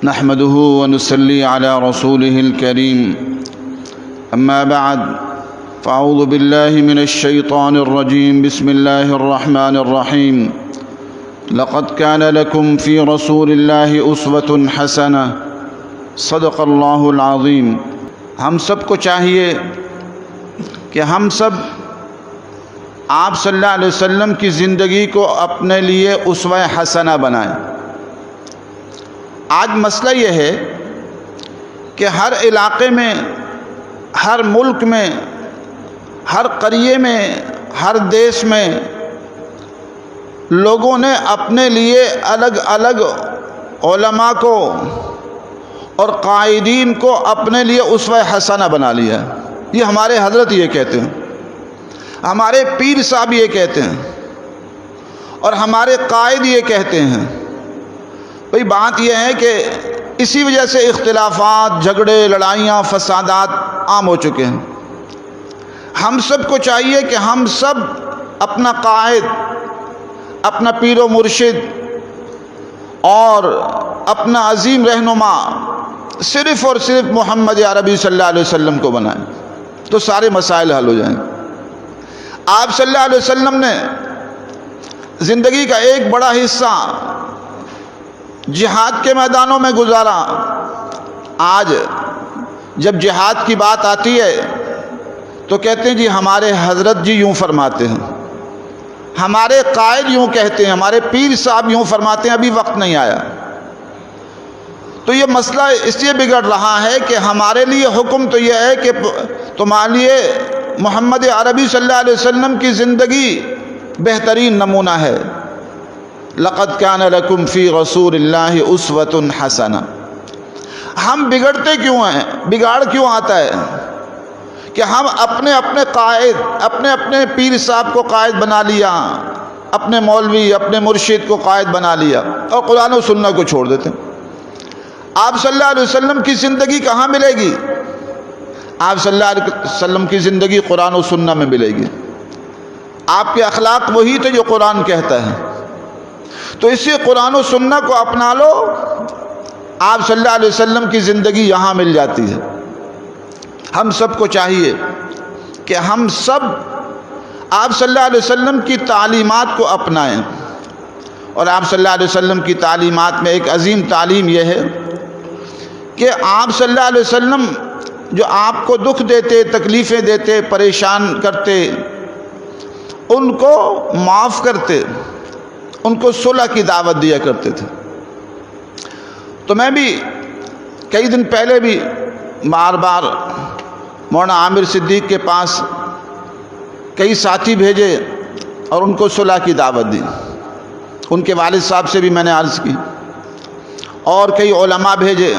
نحمده ونصلي على رسوله الكريم أما بعد فأعوذ بالله من الشيطان الرجيم بسم الله الرحمن الرحيم لقد كان لكم في رسول الله أسوة حسنة صدق الله العظيم۔ ہم سب کو چاہیے کہ ہم سب آپ صلی اللہ علیہ وسلم کی زندگی کو اپنے لیے اسوہ حسنہ بنائیں۔ آج مسئلہ یہ ہے کہ ہر علاقے میں، ہر ملک میں، ہر قریے میں، ہر دیش میں لوگوں نے اپنے لیے الگ الگ علماء کو اور قائدین کو اپنے لیے اسوہ حسنہ بنا لیا ہے۔ یہ ہمارے حضرت یہ کہتے ہیں، ہمارے پیر صاحب یہ کہتے ہیں، اور ہمارے قائد یہ کہتے ہیں۔ بھئی بات یہ ہے کہ اسی وجہ سے اختلافات، جھگڑے، لڑائیاں، فسادات عام ہو چکے ہیں۔ ہم سب کو چاہیے کہ ہم سب اپنا قائد، اپنا پیر و مرشد اور اپنا عظیم رہنما صرف اور صرف محمد عربی صلی اللہ علیہ وسلم کو بنائیں، تو سارے مسائل حل ہو جائیں گے۔ آپ صلی اللہ علیہ وسلم نے زندگی کا ایک بڑا حصہ جہاد کے میدانوں میں گزارا۔ آج جب جہاد کی بات آتی ہے تو کہتے ہیں جی ہمارے حضرت جی یوں فرماتے ہیں، ہمارے قائد یوں کہتے ہیں، ہمارے پیر صاحب یوں فرماتے ہیں، ابھی وقت نہیں آیا۔ تو یہ مسئلہ اس لیے بگڑ رہا ہے کہ ہمارے لیے حکم تو یہ ہے کہ تمہارے لیے محمد عربی صلی اللہ علیہ وسلم کی زندگی بہترین نمونہ ہے۔ لقد كان لكم في رسول الله أسوة حسنة۔ ہم بگڑتے کیوں ہیں؟ بگاڑ کیوں آتا ہے کہ ہم اپنے اپنے قائد، اپنے اپنے پیر صاحب کو قائد بنا لیا، اپنے مولوی، اپنے مرشد کو قائد بنا لیا، اور قرآن و سنت کو چھوڑ دیتے ہیں۔ آپ صلی اللہ علیہ وسلم کی زندگی کہاں ملے گی؟ آپ صلی اللہ علیہ وسلم کی زندگی قرآن و سنت میں ملے گی۔ آپ کے اخلاق وہی تھے جو قرآن کہتا ہے، تو اسی قرآن و سنت کو اپنا لو، آپ صلی اللہ علیہ وسلم کی زندگی یہاں مل جاتی ہے۔ ہم سب کو چاہیے کہ ہم سب آپ صلی اللہ علیہ وسلم کی تعلیمات کو اپنائیں، اور آپ صلی اللہ علیہ وسلم کی تعلیمات میں ایک عظیم تعلیم یہ ہے کہ آپ صلی اللہ علیہ وسلم جو آپ کو دکھ دیتے، تکلیفیں دیتے، پریشان کرتے، ان کو معاف کرتے، ان کو صلح کی دعوت دیا کرتے تھے۔ تو میں بھی کئی دن پہلے بھی بار بار مولانا عامر صدیق کے پاس کئی ساتھی بھیجے اور ان کو صلح کی دعوت دی۔ ان کے والد صاحب سے بھی میں نے عرض کی، اور کئی علماء بھیجے،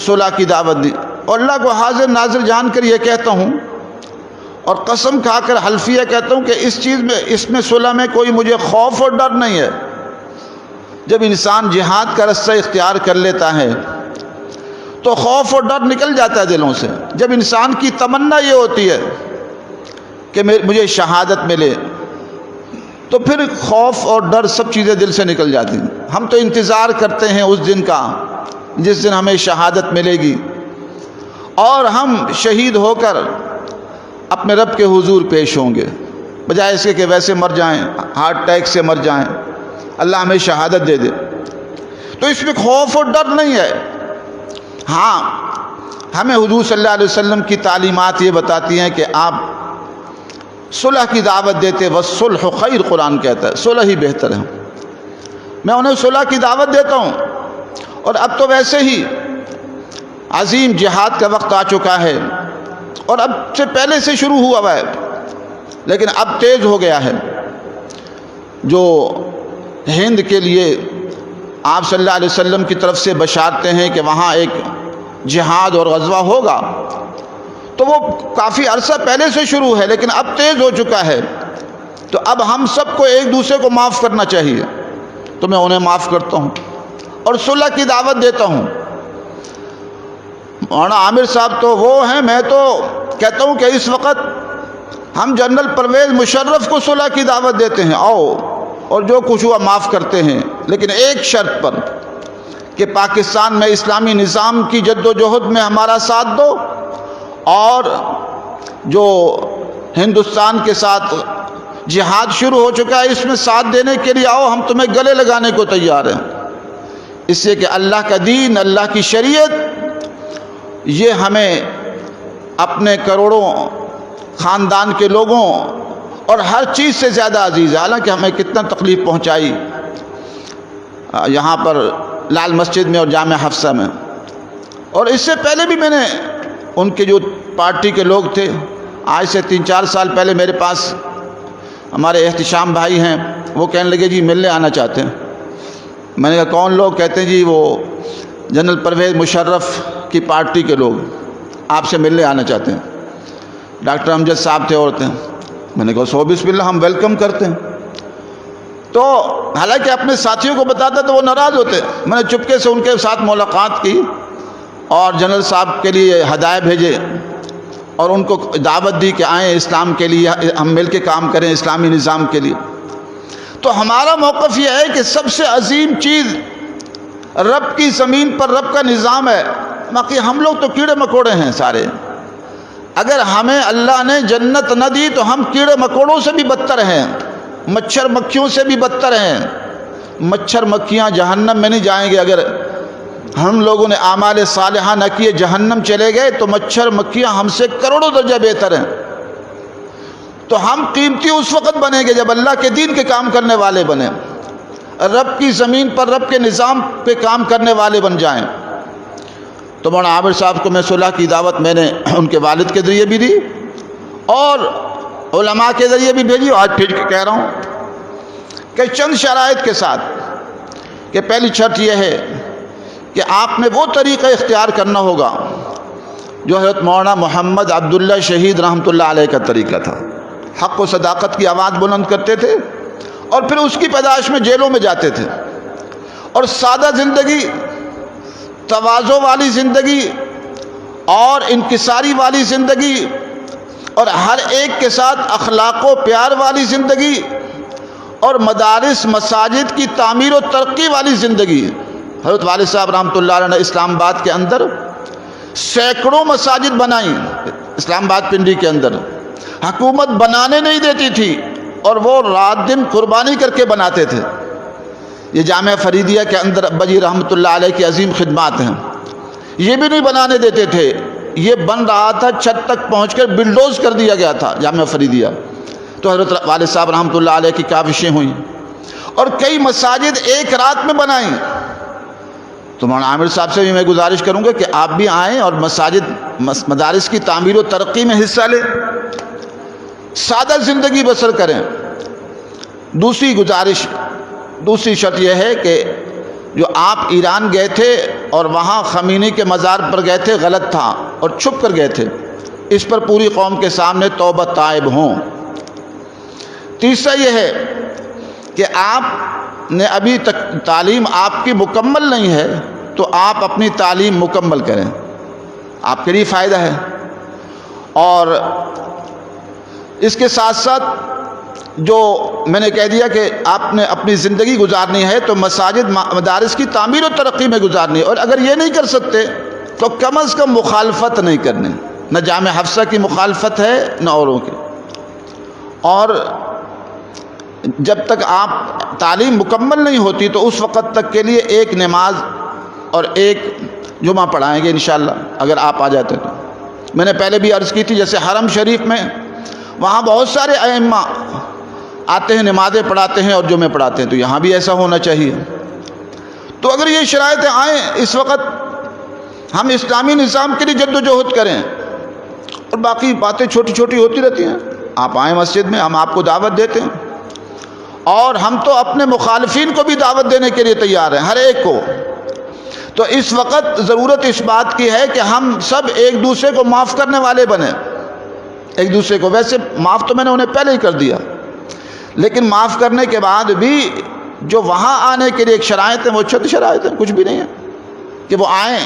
صلح کی دعوت دی۔ اور اللہ کو حاضر ناظر جان کر یہ کہتا ہوں، اور قسم کھا کر حلفیہ کہتا ہوں کہ اس چیز میں، اس میں صلح میں کوئی مجھے خوف اور ڈر نہیں ہے۔ جب انسان جہاد کا رستہ اختیار کر لیتا ہے تو خوف اور ڈر نکل جاتا ہے دلوں سے۔ جب انسان کی تمنا یہ ہوتی ہے کہ مجھے شہادت ملے، تو پھر خوف اور ڈر سب چیزیں دل سے نکل جاتی ہیں۔ ہم تو انتظار کرتے ہیں اس دن کا جس دن ہمیں شہادت ملے گی، اور ہم شہید ہو کر اپنے رب کے حضور پیش ہوں گے، بجائے اس کے کہ ویسے مر جائیں، ہارٹ اٹیک سے مر جائیں، اللہ ہمیں شہادت دے دے۔ تو اس میں خوف اور ڈر نہیں ہے۔ ہاں، ہمیں حضور صلی اللہ علیہ وسلم کی تعلیمات یہ بتاتی ہیں کہ آپ صلح کی دعوت دیتے، والصلح خیر، قرآن کہتا ہے صلح ہی بہتر ہے۔ میں انہیں صلح کی دعوت دیتا ہوں، اور اب تو ویسے ہی عظیم جہاد کا وقت آ چکا ہے، اور اب سے پہلے سے شروع ہوا ہے، لیکن اب تیز ہو گیا ہے۔ جو ہند کے لیے آپ صلی اللہ علیہ وسلم کی طرف سے بشارتیں ہیں کہ وہاں ایک جہاد اور غزوہ ہوگا، تو وہ کافی عرصہ پہلے سے شروع ہے، لیکن اب تیز ہو چکا ہے۔ تو اب ہم سب کو ایک دوسرے کو معاف کرنا چاہیے، تو میں انہیں معاف کرتا ہوں اور صلح کی دعوت دیتا ہوں۔ مولانا عامر صاحب تو وہ ہیں، میں تو کہتا ہوں کہ اس وقت ہم جنرل پرویز مشرف کو صلح کی دعوت دیتے ہیں، آؤ اور جو کچھ ہوا معاف کرتے ہیں، لیکن ایک شرط پر کہ پاکستان میں اسلامی نظام کی جد و جہد میں ہمارا ساتھ دو، اور جو ہندوستان کے ساتھ جہاد شروع ہو چکا ہے اس میں ساتھ دینے کے لیے آؤ، ہم تمہیں گلے لگانے کو تیار ہیں، اس لیے کہ اللہ کا دین، اللہ کی شریعت، یہ ہمیں اپنے کروڑوں خاندان کے لوگوں اور ہر چیز سے زیادہ عزیز ہے۔ حالانکہ ہمیں کتنا تکلیف پہنچائی یہاں پر لال مسجد میں اور جامع حفصہ میں، اور اس سے پہلے بھی میں نے ان کے جو پارٹی کے لوگ تھے، آج سے 3-4 سال پہلے میرے پاس ہمارے احتشام بھائی ہیں، وہ کہنے لگے جی ملنے آنا چاہتے ہیں۔ میں نے کہا کون لوگ؟ کہتے ہیں جی وہ جنرل پرویز مشرف کی پارٹی کے لوگ آپ سے ملنے آنا چاہتے ہیں، ڈاکٹر امجد صاحب تھے اور تھے۔ میں نے کہا سو بسم اللہ، ہم ویلکم کرتے ہیں۔ تو حالانکہ اپنے ساتھیوں کو بتاتا تو وہ ناراض ہوتے، میں نے چپکے سے ان کے ساتھ ملاقات کی اور جنرل صاحب کے لیے ہدایے بھیجے اور ان کو دعوت دی کہ آئیں اسلام کے لیے ہم مل کے کام کریں، اسلامی نظام کے لیے۔ تو ہمارا موقف یہ ہے کہ سب سے عظیم چیز رب کی زمین پر رب کا نظام ہے، باقی ہم لوگ تو کیڑے مکوڑے ہیں سارے۔ اگر ہمیں اللہ نے جنت نہ دی تو ہم کیڑے مکوڑوں سے بھی بدتر ہیں، مچھر مکھیوں سے بھی بدتر ہیں۔ مچھر مکھیاں جہنم میں نہیں جائیں گے، اگر ہم لوگوں نے اعمال صالحہ نہ کیے جہنم چلے گئے تو مچھر مکھیاں ہم سے کروڑوں درجہ بہتر ہیں۔ تو ہم قیمتی اس وقت بنیں گے جب اللہ کے دین کے کام کرنے والے بنیں، رب کی زمین پر رب کے نظام پہ کام کرنے والے بن جائیں۔ تو مولانا عامر صاحب کو میں صلح کی دعوت میں نے ان کے والد کے ذریعے بھی دی اور علماء کے ذریعے بھی بھیجی، آج پھر کے کہہ رہا ہوں کہ چند شرائط کے ساتھ، کہ پہلی شرط یہ ہے کہ آپ نے وہ طریقہ اختیار کرنا ہوگا جو حضرت مولانا محمد عبداللہ شہید رحمۃ اللہ علیہ کا طریقہ تھا۔ حق و صداقت کی آواز بلند کرتے تھے اور پھر اس کی پیدائش میں جیلوں میں جاتے تھے، اور سادہ زندگی، تواضع والی زندگی اور انکساری والی زندگی اور ہر ایک کے ساتھ اخلاق و پیار والی زندگی اور مدارس مساجد کی تعمیر و ترقی والی زندگی۔ حضرت والد صاحب رحمۃ اللہ علیہ نے اسلام آباد کے اندر سینکڑوں مساجد بنائیں، اسلام آباد پنڈی کے اندر حکومت بنانے نہیں دیتی تھی اور وہ رات دن قربانی کر کے بناتے تھے۔ یہ جامعہ فریدیہ کے اندر ابا جی رحمۃ اللہ علیہ کی عظیم خدمات ہیں، یہ بھی نہیں بنانے دیتے تھے، یہ بن رہا تھا، چھت تک پہنچ کر بلڈوز کر دیا گیا تھا جامعہ فریدیہ۔ تو حضرت والد صاحب رحمۃ اللہ علیہ کی کاوشیں ہوئیں اور کئی مساجد ایک رات میں بنائیں۔ تو مولانا عامر صاحب سے بھی میں گزارش کروں گا کہ آپ بھی آئیں اور مساجد مدارس کی تعمیر و ترقی میں حصہ لیں، سادہ زندگی بسر کریں۔ دوسری شرط یہ ہے کہ جو آپ ایران گئے تھے اور وہاں خمینی کے مزار پر گئے تھے، غلط تھا اور چھپ کر گئے تھے، اس پر پوری قوم کے سامنے توبہ تائب ہوں۔ تیسرا یہ ہے کہ آپ نے ابھی تک تعلیم آپ کی مکمل نہیں ہے تو آپ اپنی تعلیم مکمل کریں، آپ کے لیے فائدہ ہے۔ اور اس کے ساتھ ساتھ جو میں نے کہہ دیا کہ آپ نے اپنی زندگی گزارنی ہے تو مساجد مدارس کی تعمیر و ترقی میں گزارنی ہے، اور اگر یہ نہیں کر سکتے تو کم از کم مخالفت نہیں کرنی، نہ جامع حفصہ کی مخالفت ہے نہ اوروں کی۔ اور جب تک آپ تعلیم مکمل نہیں ہوتی تو اس وقت تک کے لیے ایک نماز اور ایک جمعہ پڑھائیں گے انشاءاللہ اگر آپ آ جاتے تو۔ میں نے پہلے بھی عرض کی تھی، جیسے حرم شریف میں وہاں بہت سارے ائمہ آتے ہیں، نمازیں پڑھاتے ہیں اور جمعے پڑھاتے ہیں، تو یہاں بھی ایسا ہونا چاہیے۔ تو اگر یہ شرائطیں آئیں، اس وقت ہم اسلامی نظام کے لیے جد و جہد کریں، اور باقی باتیں چھوٹی چھوٹی ہوتی رہتی ہیں۔ آپ آئیں مسجد میں، ہم آپ کو دعوت دیتے ہیں، اور ہم تو اپنے مخالفین کو بھی دعوت دینے کے لیے تیار ہیں، ہر ایک کو۔ تو اس وقت ضرورت اس بات کی ہے کہ ہم سب ایک دوسرے کو معاف کرنے والے بنیں، ایک دوسرے کو۔ ویسے معاف تو میں نے انہیں پہلے ہی کر دیا، لیکن معاف کرنے کے بعد بھی جو وہاں آنے کے لیے ایک شرائط ہیں، وہ چھوٹی شرائط ہیں، کچھ بھی نہیں ہے، کہ وہ آئیں،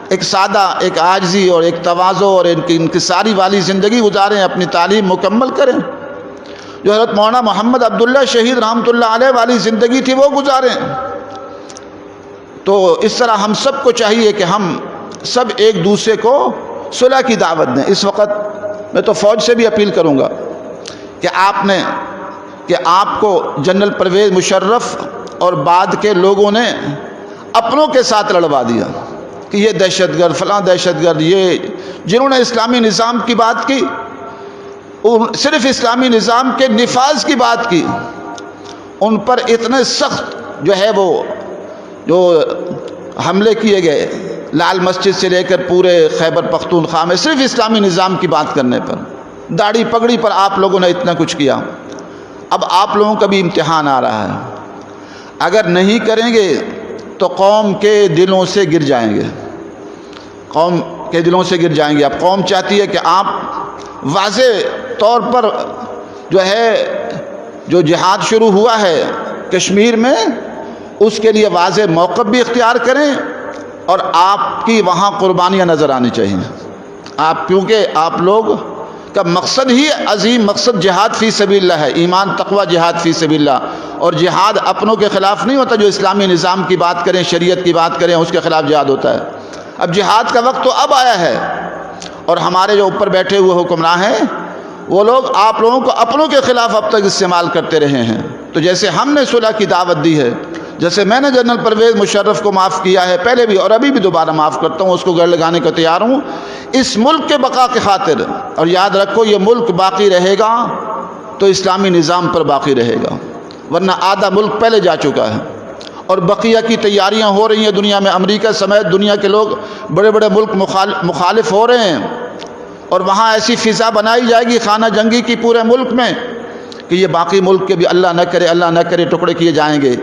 ایک سادہ، ایک عاجزی اور ایک تواضع اور انکساری والی زندگی گزاریں، اپنی تعلیم مکمل کریں، جو حضرت مولانا محمد عبداللہ شہید رحمۃ اللہ علیہ والی زندگی تھی وہ گزاریں۔ تو اس طرح ہم سب کو چاہیے کہ ہم سب ایک دوسرے کو صلح کی دعوت دیں۔ اس وقت میں تو فوج سے بھی اپیل کروں گا کہ آپ کو جنرل پرویز مشرف اور بعد کے لوگوں نے اپنوں کے ساتھ لڑوا دیا کہ یہ دہشت گرد، فلاں دہشت گرد، یہ جنہوں نے اسلامی نظام کی بات کی، صرف اسلامی نظام کے نفاذ کی بات کی، ان پر اتنے سخت جو حملے کیے گئے لال مسجد سے لے کر پورے خیبر پختونخوا میں صرف اسلامی نظام کی بات کرنے پر، داڑھی پگڑی پر آپ لوگوں نے اتنا کچھ کیا۔ اب آپ لوگوں کا بھی امتحان آ رہا ہے، اگر نہیں کریں گے تو قوم کے دلوں سے گر جائیں گے، قوم کے دلوں سے گر جائیں گے۔ اب قوم چاہتی ہے کہ آپ واضح طور پر جو جہاد شروع ہوا ہے کشمیر میں، اس کے لیے واضح موقف بھی اختیار کریں اور آپ کی وہاں قربانیاں نظر آنی چاہیے۔ کیونکہ آپ لوگ کا مقصد ہی عظیم مقصد جہاد فی سبیل اللہ ہے، ایمان تقوی جہاد فی سبیل اللہ، اور جہاد اپنوں کے خلاف نہیں ہوتا، جو اسلامی نظام کی بات کریں، شریعت کی بات کریں، اس کے خلاف جہاد ہوتا ہے۔ اب جہاد کا وقت تو اب آیا ہے، اور ہمارے جو اوپر بیٹھے ہوئے حکمراں ہیں وہ لوگ آپ لوگوں کو اپنوں کے خلاف اب تک استعمال کرتے رہے ہیں۔ تو جیسے ہم نے صلح کی دعوت دی ہے، جیسے میں نے جنرل پرویز مشرف کو معاف کیا ہے پہلے بھی اور ابھی بھی دوبارہ معاف کرتا ہوں، اس کو گڑ لگانے کو تیار ہوں اس ملک کے بقا کی خاطر، اور یاد رکھو یہ ملک باقی رہے گا تو اسلامی نظام پر باقی رہے گا، ورنہ آدھا ملک پہلے جا چکا ہے اور بقیہ کی تیاریاں ہو رہی ہیں دنیا میں، امریکہ سمیت دنیا کے لوگ بڑے بڑے ملک مخالف ہو رہے ہیں، اور وہاں ایسی فضا بنائی جائے گی خانہ جنگی کی پورے ملک میں کہ یہ باقی ملک کے بھی اللہ نہ کرے ٹکڑے کیے جائیں گے۔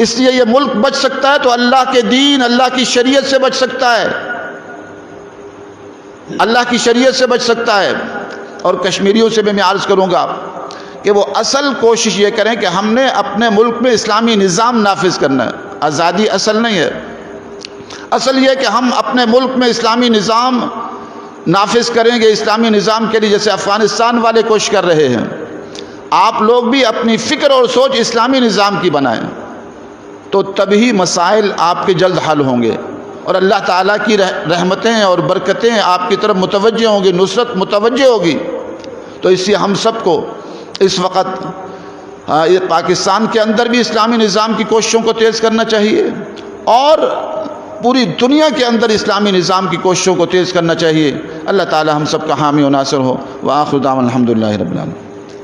اس لیے یہ ملک بچ سکتا ہے تو اللہ کے دین، اللہ کی شریعت سے بچ سکتا ہے، اللہ کی شریعت سے بچ سکتا ہے۔ اور کشمیریوں سے بھی میں عرض کروں گا کہ وہ اصل کوشش یہ کریں کہ ہم نے اپنے ملک میں اسلامی نظام نافذ کرنا ہے، آزادی اصل نہیں ہے، اصل یہ کہ ہم اپنے ملک میں اسلامی نظام نافذ کریں گے۔ اسلامی نظام کے لیے جیسے افغانستان والے کوشش کر رہے ہیں، آپ لوگ بھی اپنی فکر اور سوچ اسلامی نظام کی بنائیں، تو تبھی مسائل آپ کے جلد حل ہوں گے، اور اللہ تعالیٰ کی رحمتیں اور برکتیں آپ کی طرف متوجہ ہوں گی، نصرت متوجہ ہوگی۔ تو اس لیے ہم سب کو اس وقت پاکستان کے اندر بھی اسلامی نظام کی کوششوں کو تیز کرنا چاہیے، اور پوری دنیا کے اندر اسلامی نظام کی کوششوں کو تیز کرنا چاہیے۔ اللہ تعالی ہم سب کا حامی و ناصر ہو۔ وآخر دعوانا الحمدللہ رب العالمین۔